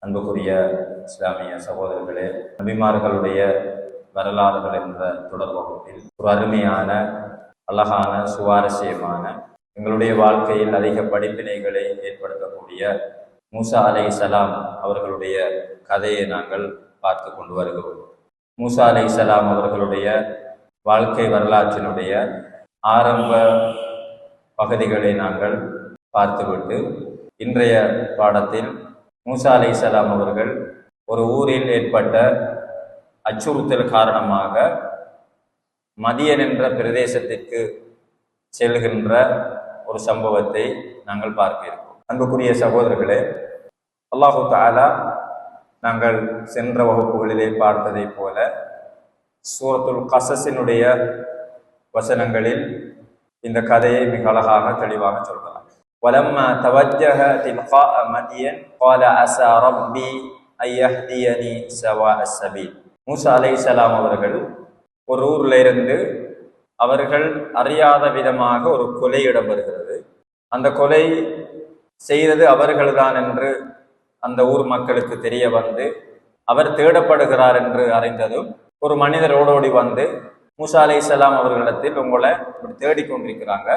அன்புக்குரிய இஸ்லாமிய சகோதரர்களே, நபிமார்களுடைய வரலாறுகள் என்ற தொடர் வகுப்பில் ஒரு அருமையான, அழகான, சுவாரஸ்யமான, எங்களுடைய வாழ்க்கையில் அதிக படிப்பினைகளை ஏற்படுத்தக்கூடிய மூசா அலைஹிஸ்ஸலாம் அவர்களுடைய கதையை நாங்கள் பார்த்து கொண்டு வருகிறோம். மூசா அலைஹிஸ்ஸலாம் அவர்களுடைய வாழ்க்கை வரலாற்றினுடைய ஆரம்ப பகுதிகளை நாங்கள் பார்த்துவிட்டு இன்றைய பாடத்தில் மூசா அலைஹிஸ்ஸலாம் அவர்கள் ஒரு ஊரில் ஏற்பட்ட அச்சுறுத்தல் காரணமாக மதியன் என்ற பிரதேசத்திற்கு செல்கின்ற ஒரு சம்பவத்தை நாங்கள் பார்க்க இருக்கோம். அன்புக்குரிய சகோதரர்களே, அல்லாஹு தஆலா நாங்கள் சென்ற வகுப்புகளிலே பார்த்ததை போல சூரத்துல் கஸஸினுடைய வசனங்களில் இந்த கதையை மிக அழகாக தெளிவாக சொல்கிறார். وَلَمَّا تَوَجَّهَ تِلْقَاءَ مَدْيَنَ قَالَ عَسَى رَبِّي أَن يَهْدِيَنِي سَوَاءَ السَّبِيلِ. மூசா அலைஹிஸ்ஸலாம் அவர்கள் ஒரு ஊர்ல இருந்து அவர்கள் அறியாத விதமாக ஒரு கொலை இடம்பெறுகிறது. அந்த கொலை செய்தது அவர்கள்தான் என்று அந்த ஊர் மக்களுக்கு தெரிய வந்து அவர் தேடப்படுகிறார் என்று அறிந்ததும் ஒரு மனிதர் ஓடோடி வந்து மூசா அலைஹிஸ்ஸலாம் அவர்களிடத்தில் உங்களை இப்படி தேடிக்கொண்டிருக்கிறாங்க,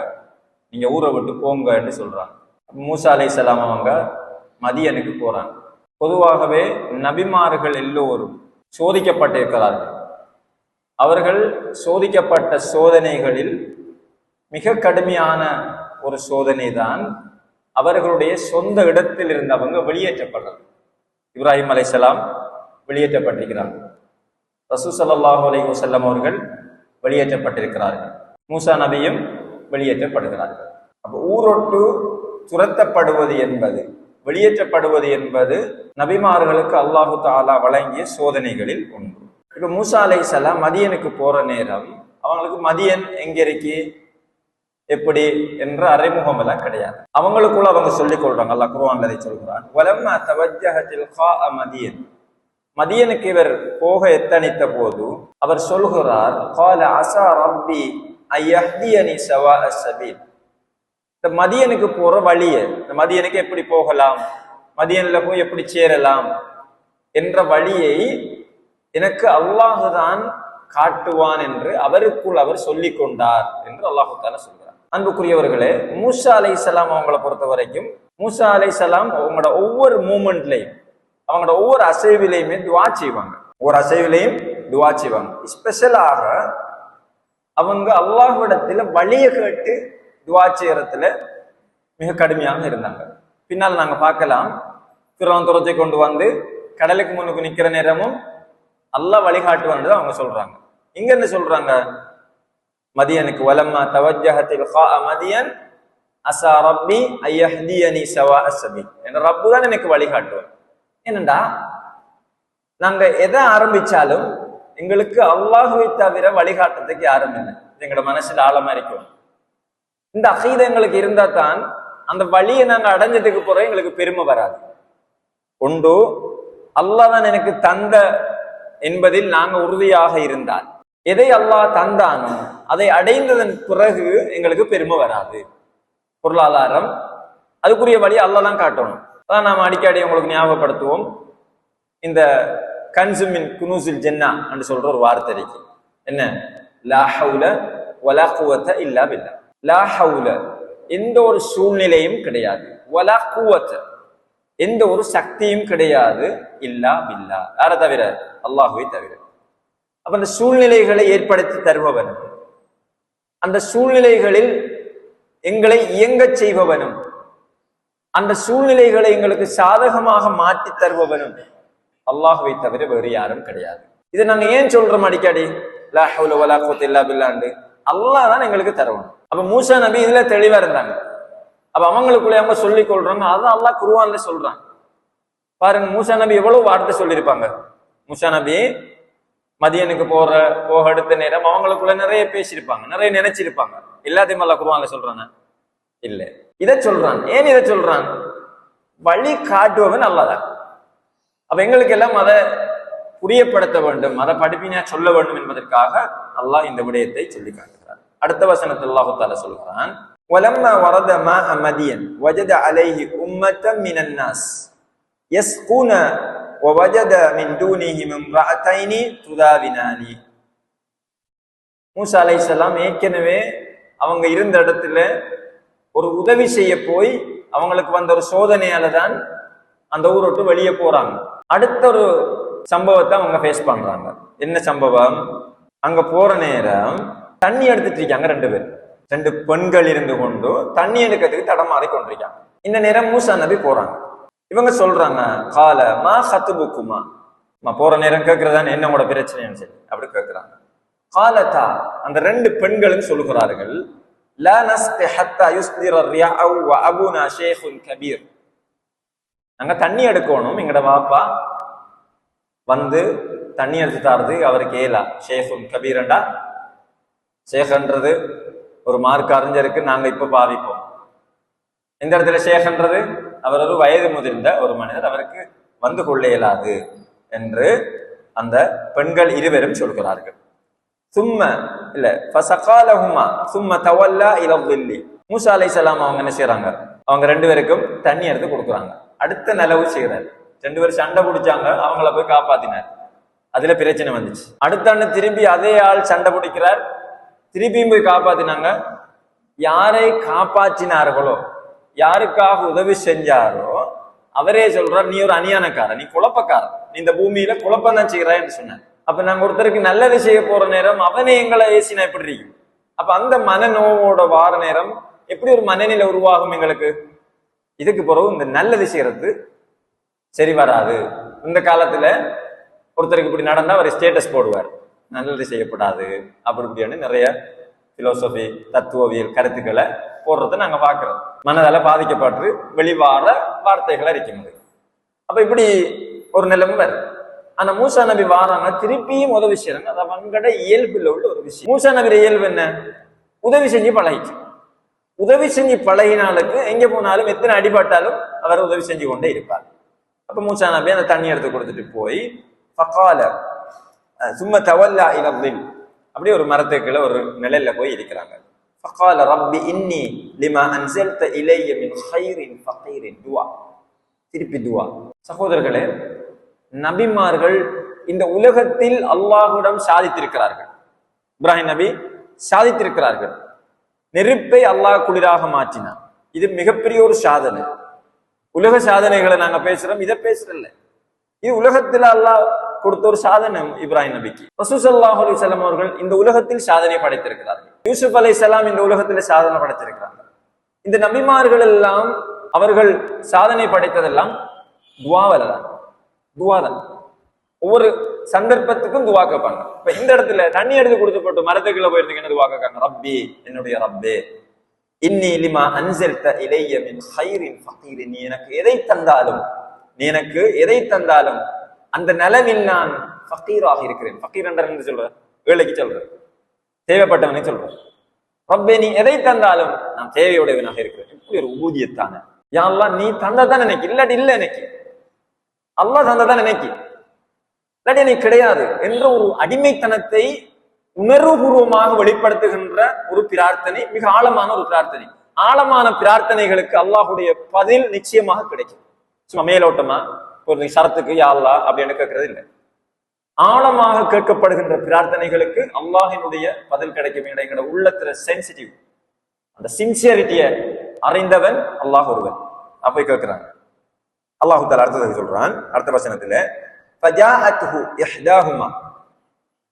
நீங்க ஊரை விட்டு போங்க என்று சொல்றாங்க. மூசா அலைஹிஸ்ஸலாம் அவங்க மதியனுக்கு போறாங்க. பொதுவாகவே நபிமார்கள் எல்லோரும் சோதிக்கப்பட்டிருக்கிறார்கள். அவர்கள் சோதிக்கப்பட்ட சோதனைகளில் மிக கடுமையான ஒரு சோதனை தான் அவர்களுடைய சொந்த இடத்தில் இருந்து அவங்க வெளியேற்றப்படுறது. இப்ராஹிம் அலைஹிஸ்ஸலாம் வெளியேற்றப்பட்டிருக்கிறாங்க. ரசூல் ஸல்லல்லாஹு அலைஹி வஸல்லம் அவர்கள் வெளியேற்றப்பட்டிருக்கிறார்கள். மூசா நபியும் வெளியேற்றப்படுகிறார்கள். அப்போ ஊரொட்டு துரத்தப்படுவது என்பது, வெளியேற்றப்படுவது என்பது நபிமார்களுக்கு அல்லாஹு தஆலா வழங்கிய சோதனைகளில் ஒன்று. இப்போ மூசா அலைஹிஸ்ஸலாம் மதியனுக்கு போற நேரம் அவங்களுக்கு மதியன் எங்க இருக்கு, எப்படி என்ற அறிமுகம் எல்லாம் கிடையாது. அவங்களுக்குள்ள அவங்க சொல்லிக் கொள்றாங்க. அல்லாஹ் குர்ஆன்ல அதை சொல்கிறான். வலம்மா தவஜ்ஜஹ தில்காஅ மதியன். மதியனுக்கு இவர் போக எத்தனித்த போது அவர் சொல்கிறார், கால அஸா ரப்பி அன் யஹ்தியனி ஸவாஅ ஸபீல். இந்த மதியனுக்கு போற வழியை, இந்த மதியனுக்கு எப்படி போகலாம், மதியன்ல போய் எப்படி சேரலாம் என்ற வழியை எனக்கு அல்லாஹ் தான் காட்டுவான் என்று அவருக்குள் அவர் சொல்லிக் கொண்டார் என்று அல்லாஹு தஆலா சொல்கிறார். அன்புக்குரியவர்களே, மூசா அலைஹிஸ்ஸலாம் அவங்களை பொறுத்த வரைக்கும் மூசா அலைஹிஸ்ஸலாம் அவங்களோட ஒவ்வொரு மூமெண்ட்லையும், அவங்களோட ஒவ்வொரு அசைவிலையுமே துவா செய்வாங்க. ஒவ்வொரு அசைவிலையும் துவா செய்வாங்க. ஸ்பெஷலாக அவங்க அல்லாஹ்விடத்துல வழியை கேட்டு துவா செய்யறதுல மிக கடுமையாக இருந்தாங்க. பின்னால் நாங்க பார்க்கலாம், ஃபிரௌன் துரத்தை கொண்டு வந்து கடலுக்கு முன்னுக்கு நிக்கிற நேரமும் அல்லாஹ் வழிகாட்டுவான்னு அவங்க சொல்றாங்க. இங்க என்ன சொல்றாங்க, மதியனுக்கு வலம்மா தவஜ்ஜஹ தில்காஅ மதியன் அஸா ரப்பி அன் யஹ்தியனி ஸவாஅ ஸபீல். என்ற ரப்பு தான் எனக்கு வழிகாட்டுவார். என்னண்டா, நாங்க எதை ஆரம்பிச்சாலும் எங்களுக்கு அல்லாஹ்வை தவிர வழிகாட்டுறதுக்கு யாரும் இல்லை. எங்களோட மனசுல ஆழமா இருக்கும். இந்த அகீதா எங்களுக்கு இருந்தா தான் அந்த வழியை நாங்க அடைஞ்சதுக்கு போற எங்களுக்கு பெருமை வராது. ஒன்று, அல்லாஹ் தான் எனக்கு தந்த என்பதில் நாங்க உறுதியாக இருந்தால், எதை அல்லாஹ் தந்தானோ அதை அடைந்ததன் பிறகு எங்களுக்கு பெருமை வராது. பொருளாதாரம் அதுக்குரிய வழி அல்லாஹ் தான் காட்டணும். அதான் நாம் அடிக்கடி உங்களுக்கு ஞாபகப்படுத்துவோம். இந்த கன்சுமின் குனூசில் ஜென்னா என்று சொல்ற ஒரு வார்த்தை இருக்கு. என்ன? லா ஹவுல வலா குவத்த இல்லா பில்லா. லா ஹவுல எந்த ஒரு சூழ்நிலையும் கிடையாது, வலா குவத்த எந்த ஒரு சக்தியும் கிடையாது, இல்லா பில்லா யாரை தவிர, அல்லாஹுவை தவிர. அப்ப அந்த சூழ்நிலைகளை ஏற்படுத்தி தருபவனும், அந்த சூழ்நிலைகளில் எங்களை இயங்கச் செய்பவனும், அந்த சூழ்நிலைகளை எங்களுக்கு சாதகமாக மாற்றி தருபவனும் அல்லாஹுவை தவிர வேறு யாரும் கிடையாது. இதை நாங்க ஏன் சொல்றோம் அடிக்கடி, லா ஹவுல வலா குவத்த இல்லா பில்லான்னு? அல்லாஹ் தான் எங்களுக்கு தருவணும். அப்ப மூசா நபி இதுல தெளிவா இருந்தாங்க. அப்ப அவங்களுக்குள்ள அவங்க சொல்லிக் கொள்றாங்க. அதான் அல்லாஹ் குர்ஆன்ல சொல்றான். பாருங்க, மூசா நபி எவ்வளவு வார்த்தை சொல்லியிருப்பாங்க. மூசா நபி மதியனுக்கு போக எடுத்த நேரம் அவங்களுக்குள்ள நிறைய பேசியிருப்பாங்க, நிறைய நினைச்சிருப்பாங்க. எல்லாத்தையும் அல்லாஹ் குர்ஆன்ல சொல்றாங்க இல்ல. இதை சொல்றான். ஏன் இதை சொல்றான்? வழி காட்டுவவன் அல்லாஹ். அப்ப எங்களுக்கு எல்லாம் அதை புரியப்படுத்த வேண்டும், அதை படிப்பினா சொல்ல வேண்டும் என்பதற்காக அல்லாஹ் இந்த விடயத்தை சொல்லி காட்டுகிறார். அடுத்த வசனத்தில் அல்லாஹ் தஆலா சொல்கிறான், وَلَمَّا وَرَدَ مَاءَ مَدْيَنَ وَجَدَ عَلَيْهِ أُمَّةً مِنَ النَّاسِ. யஸ்கூன வவஜத மின் தூனிஹிம் இம்ரஅத்தைனி துதாவினானி. மூசா அலைஹிஸ்ஸலாம் ஏற்கனவே அவங்க இருந்த இடத்துல ஒரு உதவி செய்ய போய் அவங்களுக்கு வந்த ஒரு சோதனையால தான் அந்த ஊரை விட்டு வெளியே போறாங்க. அடுத்த ஒரு சம்பவத்தை அவங்க ஃபேஸ் பண்றாங்க. என்ன சம்பவம்? அங்க போற நேரம் தண்ணி எடுத்துட்டு இருக்காங்க ரெண்டு பெண்கள் இருந்து கொண்டு தண்ணி எடுக்கிறதுக்கு தடமாறி கொண்டிருக்காங்க. இந்த நேரம் மூசா நபி போறாங்க. இவங்க சொல்றாங்க, கால மா ஹத்துபுக்குமா, போற நேரம் கேட்கறதான என்னோட பிரச்சனைன்னு சொல்லி அப்படி கேட்கிறாங்க. காலத்தா, அந்த ரெண்டு பெண்களும் சொல்லுகிறார்கள், லா நஸ்கி ஹத்தா யுஸ்திர ரியாஉ வ அபுனா ஷேഖுன் கபீர். நாங்க தண்ணி எடுக்கணும், எங்கட வாப்பா வந்து தண்ணி எடுத்து தாருது அவருக்கு ஏலா. ஷேഖுன் கபீரண்டா, ஷேഖன்றது ஒரு மார்க் அறிஞருக்கு நாங்க இப்ப பாவிப்போம். இந்த இடத்துல ஷேഖன்றது அவர் ஒரு வயது முதிர்ந்த ஒரு மனிதர், அவருக்கு வந்து கொள்ள இயலாது என்று அந்த பெண்கள் இருவரும் சொல்கிறார்கள். சும்ம இல்ல ஃபஸகாலஹுமா சும்ம தவல்லா இலா ظில்லி. மூசா அலைஹிஸ்ஸலாம் அவங்க என்ன செய்றாங்க, அவங்க ரெண்டு பேருக்கும் தண்ணி எடுத்து கொடுக்குறாங்க. அடுத்த நிலவு செய்யறாரு. ரெண்டு பேரும் சண்டை பிடிச்சாங்க, அவங்கள போய் காப்பாத்தினார். அதுல பிரச்சனை வந்துச்சு. அடுத்த அண்ணன் திரும்பி அதே ஆள் சண்டை பிடிக்கிறார், திருப்பியும் போய் காப்பாத்தினாங்க. யாரை காப்பாற்றினார்களோ, யாருக்காக உதவி செஞ்சாரோ அவரே சொல்றார், நீ ஒரு அநியானக்காரன், நீ குழப்பக்காரன், நீ இந்த பூமியில குழப்பம் தான் செய்கிறான்னு சொன்னார். அப்ப நாங்க ஒருத்தருக்கு நல்லது செய்ய போற நேரம் அவனே எங்களை ஏசினா எப்படி இருக்கும்? அப்ப அந்த மனநோவோட வார நேரம் எப்படி ஒரு மனநிலை உருவாகும் எங்களுக்கு? இதுக்கு பிறகு இந்த நல்லது செய்யறது சரி வராது. இந்த காலத்துல ஒருத்தருக்கு இப்படி நடந்தா அவர் ஸ்டேட்டஸ் போடுவார், நல்லது செய்யப்படாது அப்படி இப்படின்னு நிறைய பிலோசபி தத்துவவியல் கருத்துக்களை போடுறத நாங்க பாக்குறோம். மனதால பாதிக்கப்பட்டு வெளிவார வார்த்தைகளை இருக்கிறது. அப்ப இப்படி ஒரு நிலைமை வருது. ஆனா மூசா நபி வாராங்க, திருப்பியும் உதவி செய்யறாங்க. அது அவங்களோட இயல்புல உள்ள ஒரு விஷயம். மூசா நபி இயல்பு என்ன? உதவி செஞ்சு பழகிச்சு. உதவி செஞ்சு பழகினாலுக்கு எங்க போனாலும் எத்தனை அடிபட்டாலும் அவர் உதவி செஞ்சு கொண்டே இருப்பார். அப்ப மூசா நபி அந்த தண்ணி எடுத்து கொடுத்துட்டு போய் ஃபகால சும்ம தவல்லா இலா ظில், அப்படியே ஒரு மரத்துக்குள்ள ஒரு நிழல்ல போய் இருக்கிறாங்க. ஃபகால ரப்பி இன்னி லிமா அன்ஸல்த இலைய மின் கைரின் ஃபகீரின். துஆ, திருப்பி துஆ. சகோதரர்களே, நபிமார்கள் இந்த உலகத்தில் அல்லாஹ்விடம் சாதித்திருக்கிறார்கள். இப்ராஹிம் நபி சாதித்திருக்கிறார்கள். நெருப்பை அல்லாஹ் குளிராக மாற்றினார். இது மிகப்பெரிய ஒரு சாதனை. உலக சாதனைகளை நாங்க பேசுறோம், இதை பேசுறல. இது உலகத்தில் அல்லாஹ் கொடுத்த ஒரு சாதனை இப்ராஹிம் நபிக்கு. ரசூல் ஸல்லல்லாஹு அலைஹி வஸல்லம் அவர்கள் இந்த உலகத்தில் சாதனை படைத்திருக்கிறார்கள். யூசுப் அலைஹிஸ்ஸலாம் இந்த உலகத்தில் சாதனை படைத்திருக்கிறார்கள். இந்த நபிமார்கள் எல்லாம் அவர்கள் சாதனை படைத்ததெல்லாம் துஆவல தான். துஆ தான். ஒவ்வொரு சந்தர்ப்பத்துக்கும் துஆ கேட்பாங்க. இப்ப இந்த இடத்துல தண்ணி எடுத்து கொடுத்து போட்டு மரத்துக்குள்ள போயிருந்தீங்க, என்ன துஆ கேட்காங்க? ரப்பி, என்னுடைய ரப்பே, இன்னி லிமா அன்ஸல்த இலைய மின் கைரின் ஃபகீரின். நீ எனக்கு எதை தந்தாலும் அந்த நிலவில் நான் ஃபகீராக இருக்கிறேன். ஃபகீர் என்று சொல்ற ஏழைக்கு சொல்ற, தேவைப்பட்டவனை சொல்ற. ரப்பே, நீ எதை தந்தாலும் நான் தேவையுடையவனாக இருக்கிறேன். இப்படி ஒரு ஊதியத்தான யா அல்லாஹ், நீ தந்ததான் எனக்கு, இல்லாட்டி இல்லை எனக்கு. அல்லாஹ் தந்ததான் எனக்கு, இல்லாட்டி எனக்கு கிடையாது என்ற ஒரு அடிமைத்தனத்தை உணர்வுபூர்வமாக வெளிப்படுத்துகின்ற ஒரு பிரார்த்தனை, மிக ஆழமான ஒரு பிரார்த்தனை. ஆழமான பிரார்த்தனைகளுக்கு அல்லாஹுடைய பதில் நிச்சயமாக கிடைக்கும். சும்மா மேலோட்டமா ஒரு சரத்துக்கு யா அல்லாஹ் அப்படின்னு கேட்கறது இல்லை. ஆழமாக கேட்கப்படுகின்ற பிரார்த்தனைகளுக்கு அல்லாஹினுடைய பதில் கிடைக்கும். என்கிற உள்ளத்துல சென்சிட்டிவ், அந்த சின்சியரிட்டியை அறிந்தவன் அல்லாஹ் ஒருவன். அப்ப கேட்கிறாங்க. அல்லாஹு தஆலா அடுத்தது சொல்றான், அடுத்த வசனத்துல, ஃபஜாஅத்ஹு இஹ்தாஹுமா,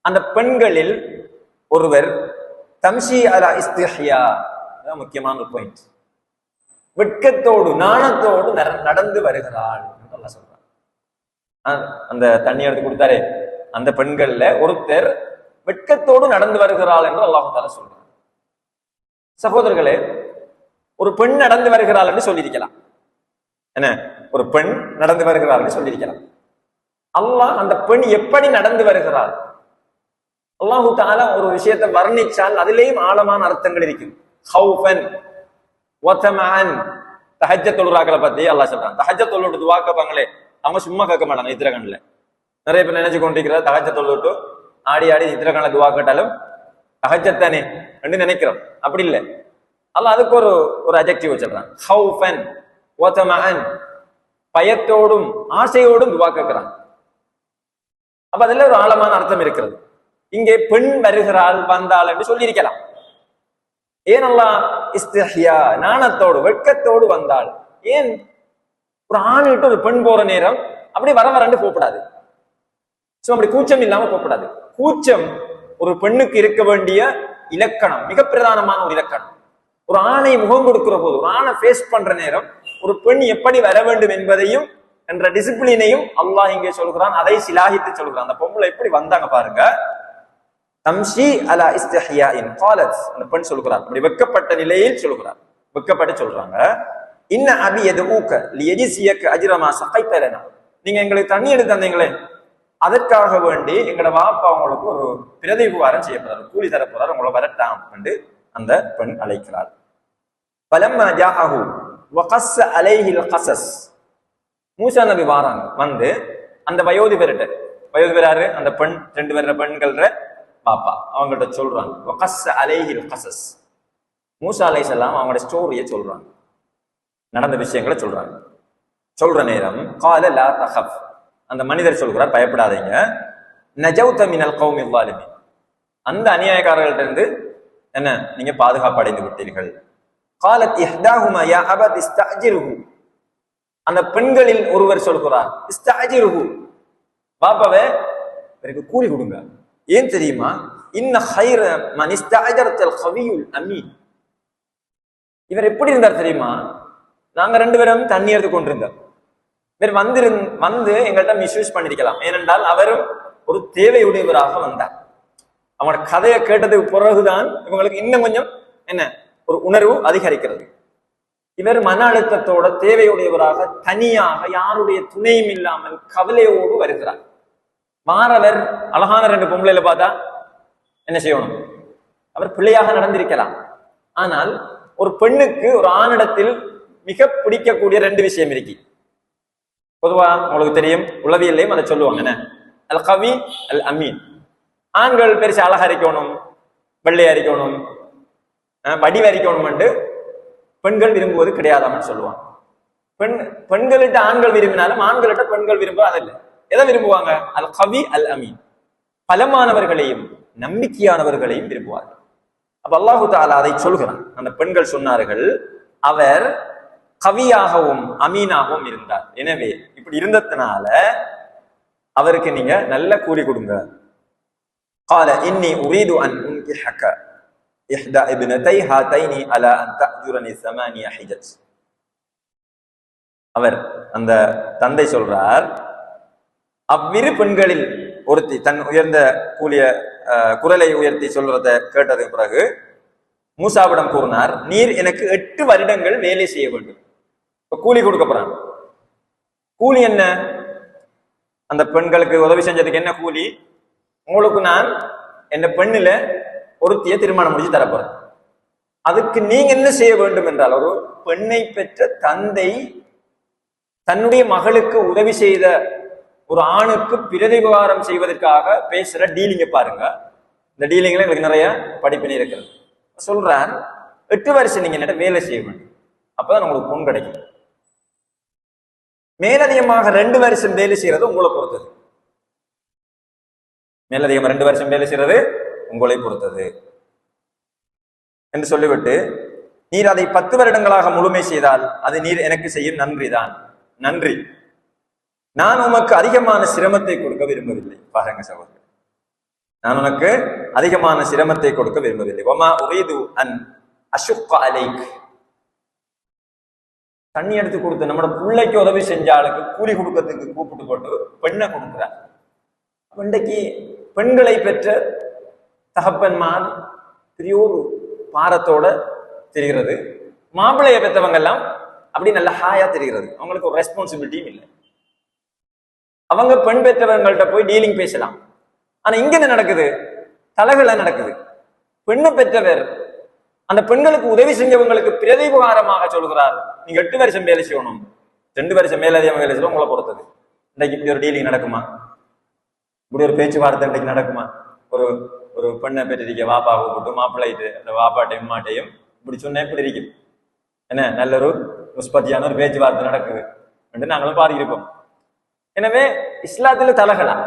அந்த பெண்களில் ஒருவர் தம்ஷி அலா இஸ்திஹ்யா, முக்கியமான ஒரு பாயிண்ட், வெட்கத்தோடு நாணத்தோடு நடந்து வருகிறாள் என்று அல்லாஹ் சொல்றான். அந்த தண்ணி எடுத்து கொடுத்தாரே அந்த பெண்கள்ல ஒருத்தர் வெட்கத்தோடு நடந்து வருகிறாள் என்று அல்லாஹு தஆலா சொல்றான். சகோதரர்களே, ஒரு பெண் நடந்து வருகிறாள் என்று சொல்லியிருக்கலாம். என்ன, ஒரு பெண் நடந்து வருகிறாள் என்று சொல்லியிருக்கலாம். அல்லாஹ் அந்த பெண் எப்படி நடந்து வருகிறாள், அல்லாஹு தஆலா ஒரு விஷயத்தை வர்ணிச்சால் அதிலேயும் ஆழமான அர்த்தங்கள் இருக்கும். ஹௌஃபன் வ தமஅன், தஹஜ்ஜத் தொழுறாக்களை பத்தி அல்லாஹ் சொல்றான். தஹஜ்ஜத் தொழுட்டு துஆ கேட்பாங்களே, அவங்க சும்மா கேட்க மாட்டாங்க. இத்திரகண்ல நிறைய பேர் நினைச்சு கொண்டிருக்கிற தஹஜ்ஜத் தொழுட்டு ஆடி ஆடி இத்திரகண்ல துஆ கேட்டாலும் தஹஜ்ஜத் தானே என்று நினைக்கிறோம். அப்படி இல்லை. அல்லாஹ் அதுக்கு ஒரு அட்ஜெக்டிவ் வச்சிருக்கான், ஹௌஃபன் வ தமஅன். பயத்தோடும் ஆசையோடும் துவா கேட்கிறாங்க. அப்ப அதுல ஒரு ஆழமான அர்த்தம் இருக்கிறது. இங்கே பெண் வருகிறாள் வந்தாள் என்று சொல்லியிருக்கலாம். ஏன் அல்லாஹ் இஸ்திஹ்யா நாணத்தோடு வெட்கத்தோடு வந்தாள்? ஏன் ஒரு ஆணிட்டு ஒரு பெண் போற நேரம் அப்படி வர வரண்டு போகக்கூடாது. அப்படி கூச்சம் இல்லாம போகக்கூடாது. கூச்சம் ஒரு பெண்ணுக்கு இருக்க வேண்டிய இலக்கணம், மிக பிரதானமான ஒரு இலக்கணம். ஒரு ஆணை முகம் கொடுக்கிற போது, ஒரு ஆணை ஃபேஸ் பண்ற நேரம் ஒரு பெண் எப்படி வர வேண்டும் என்பதையும் என்ற டிசிப்ளினையும் அல்லாஹ் இங்கே சொல்கிறான். அதை சிலாகித்து சொல்கிறான். அந்த பொம்பளை எப்படி வந்தாங்க பாருங்க. தம்ஷி அலா இஸ்திஹ்யாஇன் காலத், அந்த பெண் சொல்கிறார், அப்படி வெட்கப்பட்ட நிலையில் சொல்கிறார். வெட்கப்பட்டு சொல்றாங்க, இன்ன அபி யதுஊக லியஜ்ஸியக அஜ்ர மா ஸகைத லனா, நீங்க எங்களுக்கு தண்ணி எடுத்து தந்தீங்களே, அதற்காக வேண்டி எங்களோட வாப்பா உங்களுக்கு ஒரு பிரதிபகாரம் செய்யப்படுறாரு, கூலி தரப்போறாரு, உங்களை வரட்டாம் என்று அந்த பெண் அழைக்கிறார். பலம்மா ஜாஅஹு வகஸ்ஸ அலைஹில் கஸஸ், மூசா நபி வாராங்க, வந்து அந்த வயோதிபர்கிட்ட, வயோதிபராரு அந்த பெண், 2 பேர பெண்கள்ற பாப்பா, அவங்கள்ட்ட சொல்றாங்க. வகஸ்ஸ அலைஹில் கஸஸ், மூசா அலைஹிஸ்ஸலாம் அவங்களோட ஸ்டோரியை சொல்றாங்க, நடந்த விஷயங்களை சொல்றாங்க. சொல்ற நேரம் கால லா தஹப், அந்த மனிதர் சொல்கிறார், பயப்படாதீங்க. நஜௌத மினல் கௌமி ஸாலிமீன், அந்த அநியாயக்காரர்கள்ட்ட இருந்து என்ன நீங்க பாதுகாப்பு அடைந்து விட்டீர்கள். காலத் இஹ்தாஹுமா யா அபத் இஸ்தஅஜிருஹு, அந்த பெண்களில் ஒருவர் சொல்கிறார், இஸ்தஅஜிருஹு, பாப்பாவே இவருக்கு கூலி கொடுங்க. ஏன் தெரியுமா? இன்ன கைர மன் இஸ்தஅஜர்தல் கவியுல் அமீன், இவர் எப்படி இருந்தார் தெரியுமா? நாங்க 2 பேரும் தண்ணி எடுத்து கொண்டிருந்தோம். இவர் வந்து எங்கள்கிட்ட மிஸ்யூஸ் பண்ணிருக்கலாம். ஏனென்றால் அவரும் ஒரு தேவையுடையவராக வந்தார். அவங்களோட கதையை கேட்டதுக்கு பிறகுதான் இவங்களுக்கு இன்னும் கொஞ்சம் என்ன ஒரு உணர்வு அதிகரிக்கிறது. இவர் மன அழுத்தத்தோட தேவையுடையவராக தனியாக யாருடைய துணையும் இல்லாமல் கவலையோடு வருகிறார். மாறவர் அழகான 2 பொம்பளையில பார்த்தா என்ன செய்யணும்? அவர் பிள்ளையாக நடந்திருக்கலாம். ஆனால் ஒரு பெண்ணுக்கு ஒரு ஆணிடத்தில் மிக பிடிக்கக்கூடிய 2 விஷயம் இருக்கு. பொதுவா உங்களுக்கு தெரியும், உளவியல்லையும் அதை சொல்லுவாங்க, என்ன அல் கவி அல் அமீன். ஆண்கள் பெருசு அழகா இருக்கணும், வெள்ளை அரிக்கணும், வடிவரிக்கணும் என்று பெண்கள் விரும்புவது கிடையாதான்னு சொல்லுவாங்க. பெண்கள்கிட்ட ஆண்கள் விரும்பினாலும் ஆண்கள்கிட்ட பெண்கள் விரும்பாதில்லை. எதை விரும்புவாங்க? அல் கவி அல் அமீன், பலமானவர்களையும் நம்பிக்கையானவர்களையும் விரும்புவார்கள். அப்ப அல்லாஹு தஆலா அதை சொல்கிறான். அந்த பெண்கள் சொன்னார்கள், அவர் கவியாகவும் அமீனாகவும் இருந்தார். எனவே இப்படி இருந்ததுனால அவருக்கு நீங்க நல்ல கூலி கொடுங்க. قال إني أريد أن أنكحك إحدى ابنتي هاتين على أن تأجرني 8 حجج. அவர் அந்த தந்தை சொல்றார், அவ்விரு பெண்களில் ஒருத்தி தன் உயர்ந்த கூலிய குரலை உயர்த்தி சொல்றதை கேட்டதுக்கு பிறகு மூசாவிடம் கூறினார், நீர் எனக்கு 8 வருடங்கள் வேலை செய்ய வேண்டும். இப்ப கூலி கொடுக்க போறாங்க. கூலி என்ன? அந்த பெண்களுக்கு உதவி செஞ்சதுக்கு என்ன கூலி? உங்களுக்கு நான் என் பெண்ணில ஒருத்திய திருமணம் முடிச்சு தரப்போறேன். அதுக்கு நீங்க என்ன செய்ய வேண்டும் என்றால், ஒரு பெண்ணை பெற்ற தந்தை தன்னுடைய மகளுக்கு உதவி செய்த ஒரு ஆணுக்கு பிரதிபகாரம் செய்வதற்காக பேசுற டீலிங்க பாருங்க. இந்த டீலிங்ல எங்களுக்கு நிறைய படிப்பினை இருக்கிறது. சொல்றார், 8 வருஷம் நீங்க என்ன வேலை செய்ய வேண்டும், அப்பதான் உங்களுக்கு பொன் கிடைக்கும். மேலதிகமாக 2 வருஷம் வேலை செய்யறது உங்களை பொறுத்தது. மேலதிகமாக 2 வருஷம் வேலை செய்யறது உங்களை பொறுத்தது என்று சொல்லிவிட்டு, நீர் அதை 10 வருடங்களாக முழுமை செய்தால் அது நீர் எனக்கு செய்யும் நன்றிதான். நன்றி, நான் உமக்கு அதிகமான சிரமத்தை கொடுக்க விரும்பவில்லை. பாருங்க சகோதரர், நான் உனக்கு அதிகமான சிரமத்தை கொடுக்க விரும்பவில்லை. வமா உரீது அன் அஷுக்க அலைக், தண்ணி எடுத்து கொடுத்து நம்மளோட பிள்ளைக்கு உதவி செஞ்ச ஆளுக்கு கூலி கொடுக்கறதுக்கு கூப்பிட்டு போட்டு பெண்ணை கொடுக்குறார். இன்றைக்கு பெண்களை பெற்ற தகப்பன்மார் பெரிய ஒரு பாரத்தோட தெரிகிறது. மாப்பிள்ளையை பெற்றவங்க எல்லாம் அப்படி நல்ல ஹாயா தெரிகிறது. அவங்களுக்கு ஒரு ரெஸ்பான்சிபிலிட்டியும் இல்லை. அவங்க பெண் பெற்றவங்கள்ட்ட போய் டீலிங் பேசலாம். ஆனா இங்க என்ன நடக்குது? தலைகளை நடக்குது. பெண்ணை பெற்றவர் அந்த பெண்களுக்கு உதவி செஞ்சவங்களுக்கு பிரதிபகாரமாக சொல்கிறார், நீங்க 8 வருஷம் வேலை செய்யணும், 2 வருஷம் மேலதிகமாக வேலை செய்யணும், உங்களை பொறுத்தது. இன்னைக்கு இப்படி ஒரு டீலிங் நடக்குமா? இப்படி ஒரு பேச்சுவார்த்தை இன்றைக்கு நடக்குமா? ஒரு ஒரு பெண்ணை பெற்றிருக்க வாப்பா கூப்பிட்டு மாப்பிள்ளைட்டு அந்த வாப்பாட்டையும் அம்மாட்டையும் இப்படி சொன்ன எப்படி இருக்கும்? என்ன நல்ல ஒரு உற்பத்தியான ஒரு பேச்சுவார்த்தை நடக்குது. என்று நாங்களும் பாதியிருப்போம். எனவே இஸ்லாத்துல தலகலாம்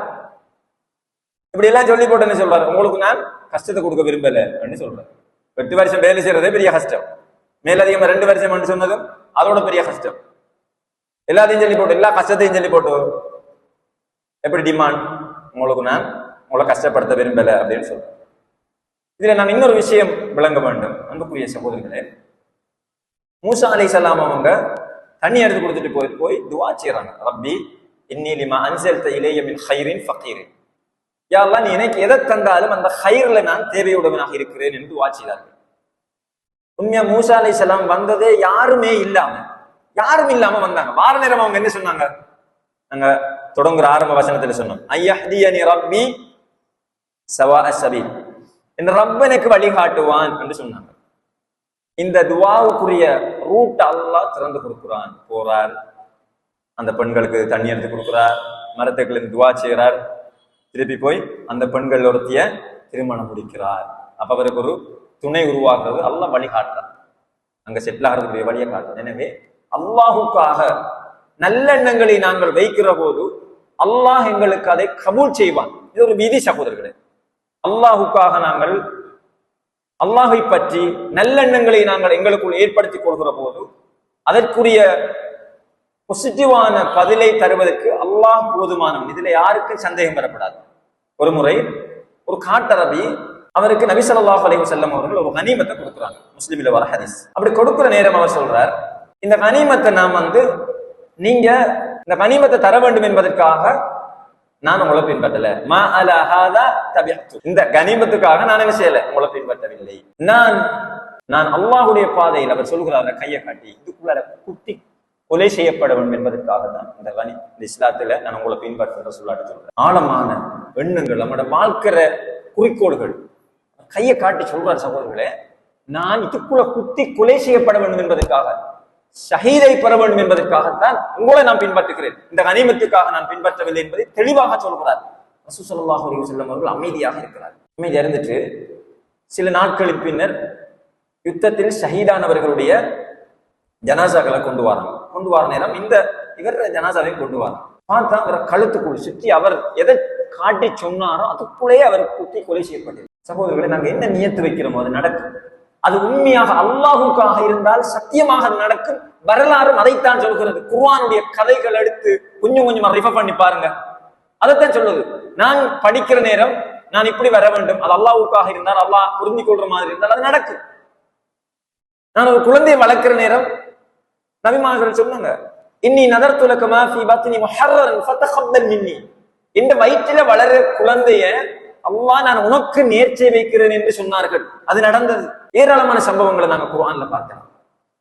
இப்படி எல்லாம் சொல்லி போட்டு என்ன சொல்றாரு, உங்களுக்கு நான் கஷ்டத்தை கொடுக்க விரும்பல அப்படின்னு சொல்றேன். 8 வருஷம் வேலை செய்யறதே பெரிய கஷ்டம், மேலதிகமா 2 வருஷம் சொன்னதும் அதோட பெரிய கஷ்டம். எல்லாத்தையும் சொல்லி போட்டு, எல்லா கஷ்டத்தையும் சொல்லி போட்டு எப்படி டிமாண்ட், உங்களுக்கு நான் உங்களை கஷ்டப்படுத்த விரும்பல அப்படின்னு சொல்றேன். இதுல நான் இன்னொரு விஷயம் விளங்க வேண்டும் அன்புக்குரிய சகோதரர்களே. மூசா அலைஹிஸ்ஸலாம் அவங்க தண்ணி எடுத்து கொடுத்துட்டு போய் துவா செய்யறாங்க. ரப்பி இன்னி லிமா அன்ஸல்த இலைய மின் கைரின் ஃபகீரின், யா அல்லாஹ் நீ எனக்கு எதை தந்தாலும் அந்த கைர்ல நான் தேவையுடையவனாக இருக்கிறேன் என்று துவா செய்தார்கள். உண்மையா மூசா அலைஹிஸ்ஸலாம் வந்ததே யாரும் இல்லாம வந்தாங்க. வார நேரம் அவங்க என்ன சொன்னாங்க, நாங்க தொடங்குற ஆரம்ப வசனத்துல சொன்னோம், ஐயஹ்தியனி ரப்பி சவா அஸ்ஸபீல், இந்த ரப்ப எனக்கு வழிகாட்டுவான் என்று சொன்னாங்க. இந்த துவாவுக்குரிய ரூட் அல்லாஹ் திறந்து கொடுக்குறான். போறார், அந்த பெண்களுக்கு தண்ணி எடுத்து கொடுக்குறார், மரத்துக்களுக்கு துவா செய்கிறார், திருப்பி போய் அந்த பெண்கள் ஒருத்திய திருமணம் முடிக்கிறார். அப்ப அவருக்கு ஒரு துணை உருவாக்குறது அல்லாஹ் வழிகாட்டுறார், அங்க செட்டில் ஆகிறதுக்குரிய வழியை காட்டுறார். எனவே அல்லாஹுக்காக நல்லெண்ணங்களை நாங்கள் வைக்கிற போது அல்லாஹ் எங்களுக்கு அதை கபூல் செய்வான். இது ஒரு விதி சகோதரர்களே. அல்லாஹுக்காக நாங்கள் அல்லாஹை பற்றி நல்லெண்ணங்களை நாங்கள் எங்களுக்குள் ஏற்படுத்திக் கொள்கிற போது அதற்குரிய பாசிட்டிவான பதிலை தருவதற்கு அல்லாஹ் போதுமானவன். இதுல யாருக்கும் சந்தேகம் வரப்படாது. ஒரு முறை ஒரு காட்டரபி அவருக்கு நபி ஸல்லல்லாஹு அலைஹி வஸல்லம் அவர்கள் ஒரு கனிமத்தை கொடுக்குறாங்க. முஸ்லிமில வர ஹதீஸ். அப்படி கொடுக்குற நேரம் அவர் சொல்றார், இந்த கனிமத்தை நாம் நீங்க இந்த கனிமத்தை தர வேண்டும் என்பதற்காக நான் உங்களை பின்பற்றல, மா அலா ஹாதா தபிஅத்து, இந்த கனிமத்துக்காக நான் என்ன செய்யல, உங்களை பின்பற்றவில்லை. நான் அல்லாஹ்வுடைய பாதையில், அவர் சொல்கிறார் கையை காட்டி, இதுக்குள்ள குத்தி கொலை செய்யப்பட வேண்டும் என்பதற்காக தான் இந்த இஸ்லாத்துல நான் உங்களை பின்பற்ற சொல்லாட்டு சொல்றேன். ஆழமான எண்ணங்கள், நம்மளோட வாழ்க்கிற குறிக்கோள்கள் கையை காட்டி சொல்றார் சகோதரர்களே, நான் இதுக்குள்ள குத்தி கொலை செய்யப்பட வேண்டும் என்பதற்காக, ஷஹீதை பெற வேண்டும் என்பதற்காகத்தான் உங்களை நான் பின்பற்றுகிறேன், இந்த கனிமத்துக்காக நான் பின்பற்றவில்லை என்பதை தெளிவாக சொல்கிறார். ரசூல் ஸல்லல்லாஹு அலைஹி வஸல்லம் அவர்கள் அமைதியாக இருக்கிறார். அமைதியா இருந்துட்டு சில நாட்களின் பின்னர் யுத்தத்தில் ஷஹீதானவர்களுடைய ஜனாசாக்களை கொண்டு வர நேரம் இவர் ஜனாசாவையும் கொண்டு வராங்க. பார்த்தா அவரை கழுத்துக்குள் சுற்றி அவர் எதை காட்டி சொன்னாரோ அதுக்குள்ளேயே அவர் குத்தி கொலை செய்யப்பட்டது. சகோதரர்களை, நாங்க என்ன நியத்து வைக்கிறோமோ அது நடக்கும். அது உண்மையாக அல்லாஹுக்காக இருந்தால் சத்தியமாக நடக்கும். வரலாறும் அதைத்தான் சொல்கிறது. குர்ஆனுடைய கதைகள் எடுத்து கொஞ்சம் ரிஃபர் பண்ணி பாருங்க, அதைத்தான் சொல்லுது. நான் படிக்கிற நேரம் நான் இப்படி வர வேண்டும், அது அல்லாஹுக்காக இருந்தால், அல்லாஹ் புரிந்து கொள்ற மாதிரி இருந்தால் அது நடக்கும். நான் ஒரு குழந்தையை வளர்க்கிற நேரம் நபிமார்கள் சொன்னாங்க, இன்னி நதர்து லக மா ஃபீ பத்னி முஹர்ரரன் ஃபதகப்பல் மின்னி, இந்த வயிற்றில வளர குழந்தைய அல்லாஹ் நான் உனக்கு நேர்ச்சை வைக்கிறேன் என்று சொன்னார்கள். அது நடந்தது. ஏராளமான சம்பவங்களை நாங்க குர்ஆன்ல பார்க்கலாம்.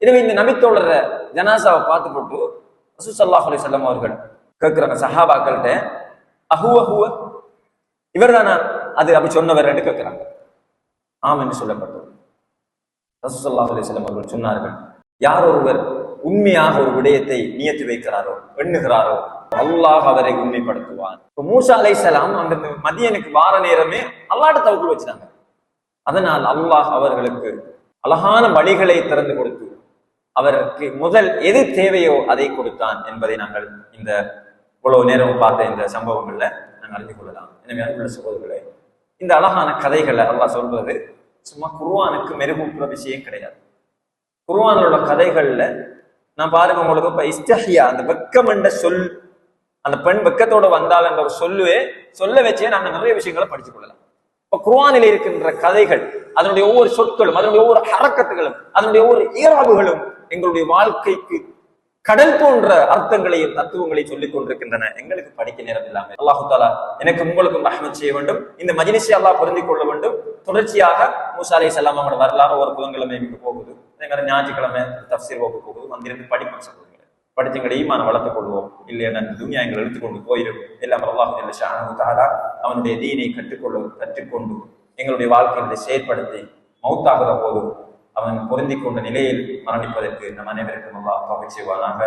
எனவே இந்த நபித்தோழர ஜனாசாவை பார்த்து போட்டு ரசூல் ஸல்லல்லாஹு அலைஹி வஸல்லம் அவர்கள் கேட்கிறாங்க சஹாபாக்கள்கிட்ட, அஹுவ இவர் தானா அது அப்படி சொன்னவர் என்று கேட்கிறாங்க. ஆம் என்று சொல்லப்பட்டது. ரசூல் ஸல்லல்லாஹு அலைஹி வஸல்லம் அவர்கள் சொன்னார்கள், யார் ஒருவர் உண்மையாக ஒரு விடயத்தை நியத்து வைக்கிறாரோ, எண்ணுகிறாரோ, அல்லாஹ் அவரை உண்மைப்படுத்துவான். இப்ப மூசா அலைஹிஸ்ஸலாம் அந்த மதியனுக்கு வார நேரமே அல்லாஹ்ட்ட தவக்குல் வச்சாங்க. அதனால் அல்லாஹ் அவர்களுக்கு அழகான வழிகளை திறந்து கொடுத்து அவருக்கு முதல் எது தேவையோ அதை கொடுத்தான் என்பதை நாங்கள் இந்த இவ்வளவு நேரம் பார்த்த இந்த சம்பவங்கள்ல நாங்கள் அறிந்து கொள்ளலாம். எனவே அன்புள்ள சகோதரர்களே, இந்த அழகான கதைகளை அல்லாஹ் சொல்றது சும்மா குர்ஆனுக்கு மெருகூட்டுற விஷயம் கிடையாது. குர்ஆனில் உள்ள கதைகள்ல நான் பாருங்க, உங்களுக்கு இப்ப இஸ்தஹியா, அந்த வெக்கம் என்ற சொல், அந்த பெண் வெக்கத்தோட வந்தால் என்ற ஒரு சொல்ல வச்சே நாங்கள் நிறைய விஷயங்களை படித்துக் கொள்ளலாம். இப்ப குர்ஆனில் இருக்கின்ற கதைகள், அதனுடைய ஒவ்வொரு சொற்களும், அதனுடைய ஒவ்வொரு ஹரக்கத்துகளும், அதனுடைய ஒவ்வொரு ஈராபுகளும் எங்களுடைய வாழ்க்கைக்கு கடல் போன்ற அர்த்தங்களையும் தத்துவங்களையும் சொல்லிக் கொண்டிருக்கின்றன. எங்களுக்கு படிக்க நேரம் இல்லாமல் அல்லாஹு தஆலா எனக்கு உங்களுக்கும் ரஹ்மத் செய்ய வேண்டும். இந்த மஜ்லிஸை அல்லாஹ் பொருந்திக் கொள்ள வேண்டும். தொடர்ச்சியாக மூசா அலைஹிஸ்ஸலாம் அவங்களோட வரலாறு ஒரு புதன்கிழமை போகுது, ஞாயிற்றுக்கிழமை தஃப்சீர் வகுப்பு போகுது. வந்திருந்து படிப்போம் சகோதரர்களே, படித்து எங்களை ஈமானை வளர்த்துக் கொள்வோம். இல்லையா துனியா எங்களை எடுத்துக்கொண்டு போயிடும். எல்லாம் அல்லாஹ் ஜல்ல ஷஅனஹு தஆலா அவனுடைய தீனை கற்றுக்கொண்டு எங்களுடைய வாழ்க்கையை செயற்படுத்தி மௌத்தாகிற போது அவன் பொருந்திக் கொண்ட நிலையில் மரணிப்பதற்கு நம் அனைவருக்கும் அல்லாஹ் தௌஃபீக் செய்வானாக.